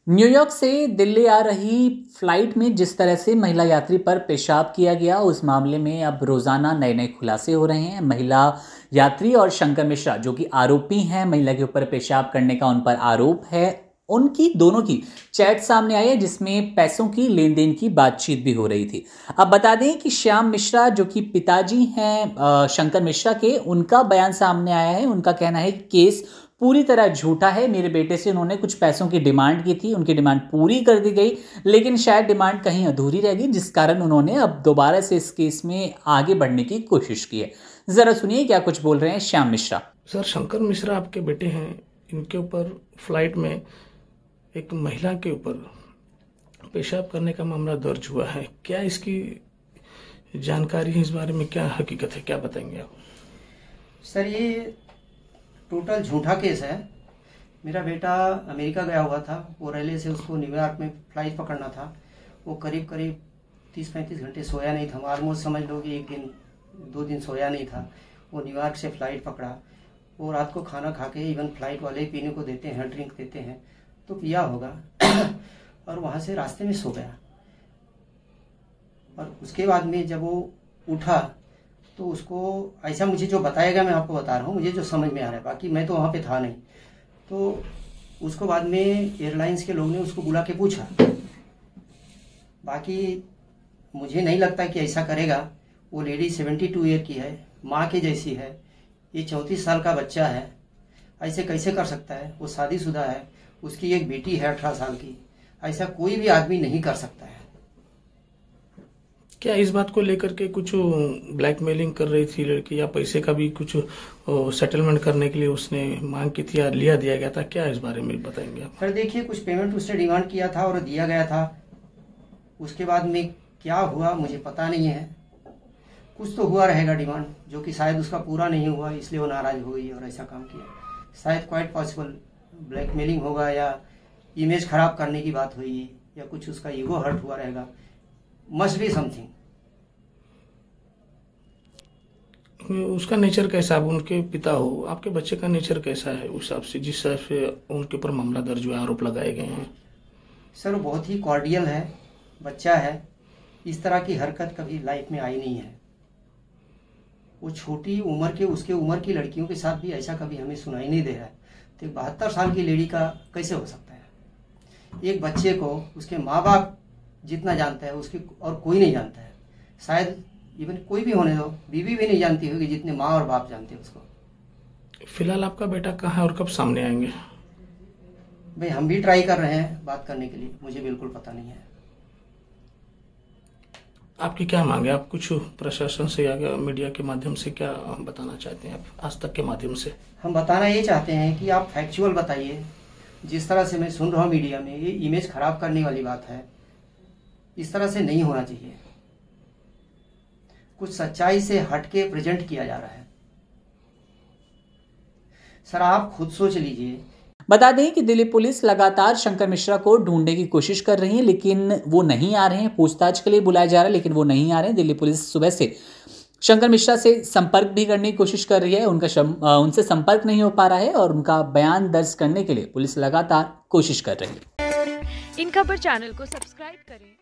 New York से दिल्ली आ रही flight में जिस तरह से महिला यात्री पर पेशाब किया गया, उस मामले में अब रोजाना नए नए खुलासे हो रहे हैं। महिला यात्री और शंकर मिश्रा जो कि आरोपी हैं, महिला के ऊपर पेशाब करने का उन पर आरोप है, उनकी दोनों की चैट सामने आई है जिसमें पैसों की लेन देन की बातचीत भी हो रही थी। अब बता दें कि श्याम मिश्रा जो कि पिताजी हैं शंकर मिश्रा के, उनका बयान सामने आया है। उनका कहना है कि केस पूरी तरह झूठा है। मेरे बेटे से उन्होंने कुछ पैसों की डिमांड की थी, उनकी डिमांड पूरी कर दी गई, लेकिन शायद डिमांड कहीं अधूरी रह गई, जिस कारण उन्होंने अब दोबारा से इस केस में आगे बढ़ने की कोशिश की है। जरा सुनिए क्या कुछ बोल रहे हैं श्याम मिश्रा। सर, शंकर मिश्रा आपके बेटे हैं, इनके ऊपर फ्लाइट में एक महिला के ऊपर पेशाब करने का मामला दर्ज हुआ है। क्या इसकी जानकारी है? इस बारे में क्या हकीकत है, क्या बताएंगे आप? सर, ये टोटल झूठा केस है। मेरा बेटा अमेरिका गया हुआ था, वो रेलवे से उसको न्यूयॉर्क में फ्लाइट पकड़ना था। वो करीब 30-35 घंटे सोया नहीं था। ऑलमोस्ट समझ लो कि 1-2 दिन सोया नहीं था। वो न्यूयॉर्क से फ्लाइट पकड़ा। वो रात को खाना खा के, इवन फ्लाइट वाले पीने को देते हैं, ड्रिंक देते हैं, तो पिया होगा और वहाँ से रास्ते में सो गया। और उसके बाद में जब वो उठा तो उसको ऐसा, मुझे जो बताएगा मैं आपको बता रहा हूँ, मुझे जो समझ में आ रहा है, बाकी मैं तो वहाँ पे था नहीं। तो उसको बाद में एयरलाइंस के लोग ने उसको बुला के पूछा। बाकी मुझे नहीं लगता कि ऐसा करेगा। वो लेडी 72 ईयर की है, माँ के जैसी है, ये 34 साल का बच्चा है, ऐसे कैसे कर सकता है? वो शादीशुदा है, उसकी एक बेटी है 18 साल की। ऐसा कोई भी आदमी नहीं कर सकता है। क्या इस बात को लेकर के कुछ ब्लैकमेलिंग कर रही थी लड़की, या पैसे का भी कुछ सेटलमेंट करने के लिए उसने मांग की थी या लिया दिया गया था? क्या इस बारे में बताएंगे आप? सर देखिए, कुछ पेमेंट उसने डिमांड किया था और दिया गया था। उसके बाद में क्या हुआ मुझे पता नहीं है। कुछ तो हुआ रहेगा डिमांड, जो कि शायद उसका पूरा नहीं हुआ, इसलिए वो नाराज हो गई और ऐसा काम किया। शायद क्वाइट पॉसिबल ब्लैकमेलिंग होगा, या इमेज खराब करने की बात हुई, या कुछ उसका ईगो हर्ट हुआ रहेगा। Must be something. उसका नेचर कैसा है? उनके पिता हो, आपके बच्चे का नेचर कैसा है उस हिसाब से, जिस हिसाब से उनके ऊपर मामला दर्ज हुआ, आरोप लगाए गए हैं? सर, बहुत ही कॉर्डियल है, बच्चा है। इस तरह की हरकत कभी लाइफ में आई नहीं है। वो छोटी उम्र के, उसके उम्र की लड़कियों के साथ भी ऐसा कभी हमें सुनाई नहीं दे रहा है। तो 72 साल की लेडी का कैसे हो सकता है? एक बच्चे को उसके माँ बाप जितना जानता है उसकी और कोई नहीं जानता है। शायद इवन कोई भी होने दो, बीवी भी नहीं जानती होगी जितने माँ और बाप जानते हैं उसको। फिलहाल आपका बेटा कहाँ है और कब सामने आएंगे? भाई, हम भी ट्राई कर रहे हैं बात करने के लिए, मुझे बिल्कुल पता नहीं है। आपकी क्या मांग है? आप कुछ प्रशासन से या मीडिया के माध्यम से क्या बताना चाहते हैं? आप आज तक के माध्यम से हम बताना ये चाहते हैं कि आप फैक्चुअल बताइए। जिस तरह से मैं सुन रहा हूँ मीडिया में, ये इमेज खराब करने वाली बात है। इस तरह से नहीं होना चाहिए। कुछ सच्चाई से हटके प्रेजेंट किया जा रहा है। सर, आप खुद सोच लीजिए। बता दें कि दिल्ली पुलिस लगातार शंकर मिश्रा को ढूंढने की कोशिश कर रही है, लेकिन वो नहीं आ रहे हैं। पूछताछ के लिए बुलाया जा रहा है, लेकिन वो नहीं आ रहे हैं। दिल्ली पुलिस सुबह से शंकर मिश्रा से संपर्क भी करने की कोशिश कर रही है, उनसे संपर्क नहीं हो पा रहा है और उनका बयान दर्ज करने के लिए पुलिस लगातार कोशिश कर रही है। इन खबर चैनल को सब्सक्राइब करें।